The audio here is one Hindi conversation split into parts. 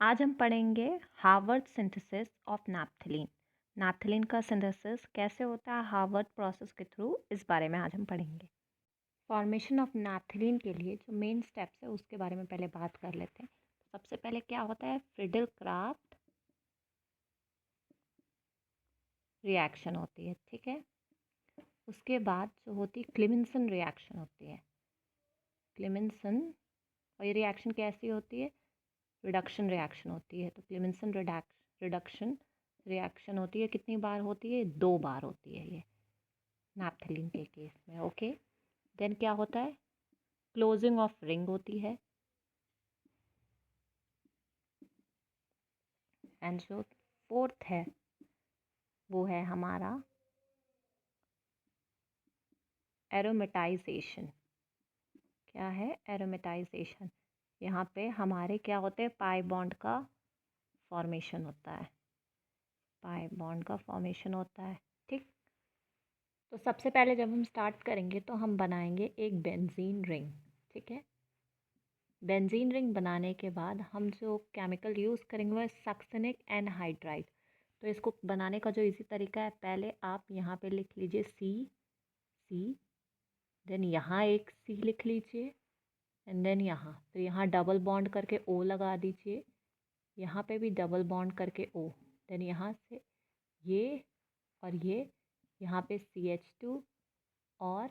आज हम पढ़ेंगे Harvard synthesis of naphthalene. Naphthalene का सिंथेसिस कैसे होता है हार्वर्ड प्रोसेस के थ्रू, इस बारे में आज हम पढ़ेंगे। फॉर्मेशन ऑफ नैप्थलीन के लिए जो मेन स्टेप्स है उसके बारे में पहले बात कर लेते हैं। तो सबसे पहले क्या होता है, फ्रिडल क्राफ्ट रिएक्शन होती है, ठीक है। उसके बाद जो होती है क्लेमेंसन रिएक्शन होती है। क्लेमेंसन, और ये रिएक्शन कैसी होती है, रिडक्शन रिएक्शन होती है। तो क्लेमेंसन रिडक्शन रिएक्शन होती है, कितनी बार होती है, 2 बार होती है ये नैप्थलीन के केस में। ओके, देन क्या होता है, क्लोजिंग ऑफ रिंग होती है। एंड जो फोर्थ है वो है हमारा एरोमेटाइजेशन। क्या है एरोमेटाइजेशन, यहाँ पे हमारे क्या होते हैं, पाई बॉन्ड का फॉर्मेशन होता है। पाई बॉन्ड का फॉर्मेशन होता है, ठीक। तो सबसे पहले जब हम स्टार्ट करेंगे तो हम बनाएंगे एक बेंजीन रिंग, ठीक है। बेंजीन रिंग बनाने के बाद हम जो केमिकल यूज़ करेंगे वो सक्सेनिक एनहाइड्राइड। तो इसको बनाने का जो इजी तरीका है, पहले आप यहाँ पे लिख लीजिए सी सी, देन यहाँ एक सी लिख लीजिए, एंड देन यहाँ, तो यहाँ डबल बॉन्ड करके ओ लगा दीजिए, यहाँ पे भी डबल बॉन्ड करके ओ, देन यहाँ से ये और ये, यहाँ पे CH2 और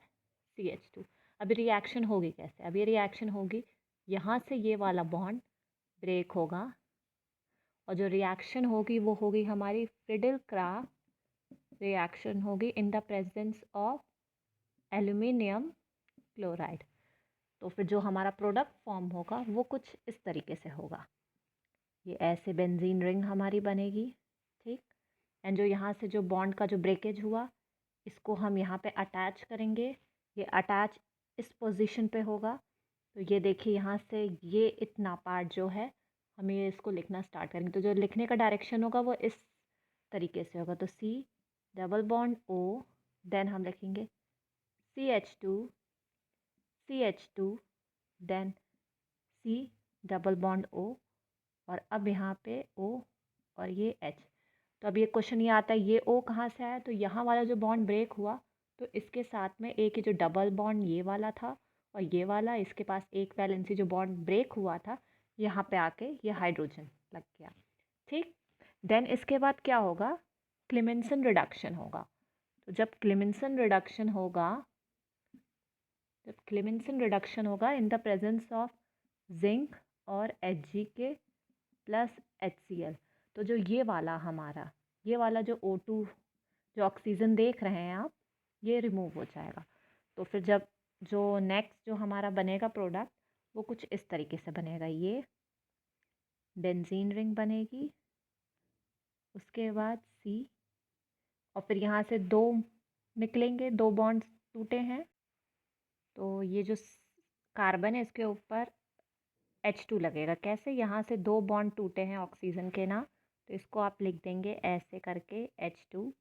CH2। अभी रिएक्शन होगी कैसे, अब ये रिएक्शन होगी, यहाँ से ये वाला बॉन्ड ब्रेक होगा और जो रिएक्शन होगी वो होगी हमारी फ्रिडल क्राफ्ट रिएक्शन होगी in the presence of aluminium chloride. तो फिर जो हमारा प्रोडक्ट फॉर्म होगा वो कुछ इस तरीके से होगा, ये ऐसे बेंजीन रिंग हमारी बनेगी, ठीक। एंड जो यहाँ से जो बॉन्ड का जो ब्रेकेज हुआ, इसको हम यहाँ पे अटैच करेंगे। ये अटैच इस पोजीशन पे होगा। तो ये देखिए यहाँ से ये इतना पार्ट जो है, हम ये इसको लिखना स्टार्ट करेंगे। तो जो लिखने का डायरेक्शन होगा वो इस तरीके से होगा। तो C double bond O, then हम लिखेंगे CH2 CH2, then C double bond O, और अब यहाँ पे O और ये H। तो अब ये क्वेश्चन ये आता है, ये O कहाँ से आया, तो यहाँ वाला जो बॉन्ड ब्रेक हुआ तो इसके साथ में एक जो डबल बॉन्ड ये वाला था और ये वाला, इसके पास एक वैलेंसी जो बॉन्ड ब्रेक हुआ था, यहाँ पे आके ये हाइड्रोजन लग गया, ठीक। देन इसके बाद क्या होगा, क्लेमेंसन रिडक्शन होगा। तो जब क्लेमेंसन रिडक्शन होगा, in the presence of zinc और Hg के प्लस HCl, तो जो ये वाला हमारा, ये वाला जो O2 जो ऑक्सीजन देख रहे हैं आप, ये रिमूव हो जाएगा। तो फिर जब जो नेक्स्ट जो हमारा बनेगा प्रोडक्ट, वो कुछ इस तरीके से बनेगा, ये बेंजीन रिंग बनेगी, उसके बाद C, और फिर यहाँ से 2 निकलेंगे, 2 बॉन्ड्स टूटे हैं, तो ये जो कार्बन है इसके ऊपर H2 लगेगा। कैसे, यहाँ से 2 बॉन्ड टूटे हैं ऑक्सीजन के ना, तो इसको आप लिख देंगे ऐसे करके H2।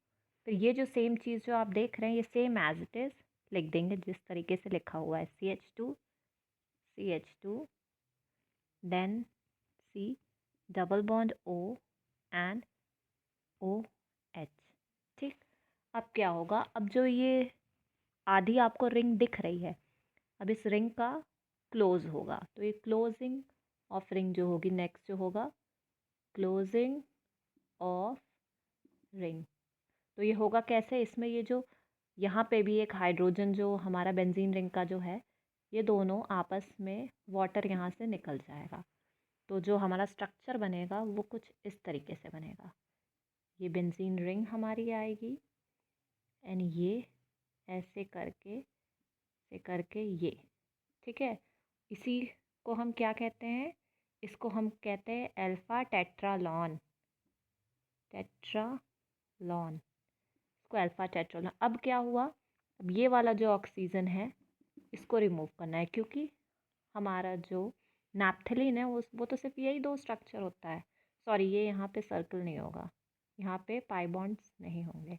फिर ये जो सेम चीज़ जो आप देख रहे हैं, ये सेम एज इट इज़ लिख देंगे जिस तरीके से लिखा हुआ है, CH2 then C double bond O and OH, ठीक। अब क्या होगा, अब जो ये आधी आपको रिंग दिख रही है, अब इस रिंग का क्लोज होगा। तो ये क्लोजिंग ऑफ रिंग जो होगी, नेक्स्ट जो होगा क्लोजिंग ऑफ रिंग। तो ये होगा कैसे, इसमें ये जो यहाँ पे भी एक हाइड्रोजन जो हमारा बेंजीन रिंग का जो है, ये दोनों आपस में वाटर यहाँ से निकल जाएगा। तो जो हमारा स्ट्रक्चर बनेगा वो कुछ इस तरीके से बनेगा, ये बेंजीन रिंग हमारी आएगी, एंड ये ऐसे करके ये, ठीक है। इसी को हम क्या कहते हैं, इसको हम कहते हैं अल्फा टेट्रालॉन, इसको अल्फा टेट्रालॉन। अब क्या हुआ, अब ये वाला जो ऑक्सीजन है इसको रिमूव करना है, क्योंकि हमारा जो नैप्थलीन है वो तो सिर्फ यही 2 स्ट्रक्चर होता है। सॉरी, ये यहाँ पे सर्कल नहीं होगा, यहाँ पे पाई बॉन्ड्स नहीं होंगे,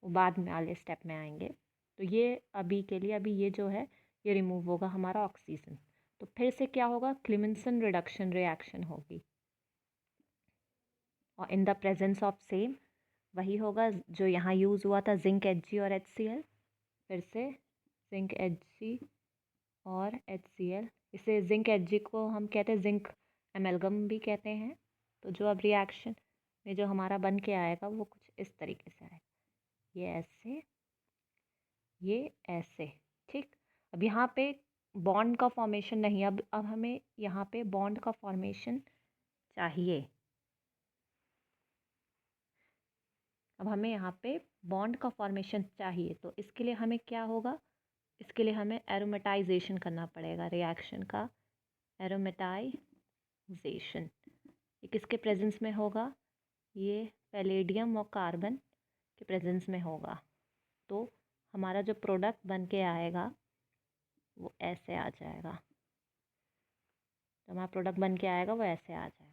वो बाद में वाले स्टेप में आएंगे। तो ये अभी के लिए, अभी ये जो है ये रिमूव होगा हमारा ऑक्सीजन। तो फिर से क्या होगा, क्लेमेंसन रिडक्शन रिएक्शन होगी, और in the presence of same वही होगा जो यहाँ यूज़ हुआ था, जिंक Hg और HCl। फिर से जिंक Hg और HCl, इसे जिंक Hg को हम कहते हैं जिंक एमेल्गम भी कहते हैं। तो जो अब रिएक्शन में जो हमारा बन के आएगा वो कुछ इस तरीके से आएगा, ये ऐसे, ये ऐसे। ठीक, अब यहाँ पे बॉन्ड का फॉर्मेशन नहीं, अब हमें यहाँ पे बॉन्ड का फॉर्मेशन चाहिए। अब हमें यहाँ पे बॉन्ड का फॉर्मेशन चाहिए, तो इसके लिए हमें क्या होगा, इसके लिए हमें एरोमेटाइजेशन करना पड़ेगा, रिएक्शन का एरोमेटाइजेशन। ये किसके प्रेजेंस में होगा, ये पैलेडियम और कार्बन के प्रेजेंस में होगा। तो हमारा जो प्रोडक्ट बन के आएगा वो ऐसे आ जाएगा, तो हमारा प्रोडक्ट बन के आएगा वो ऐसे आ जाएगा।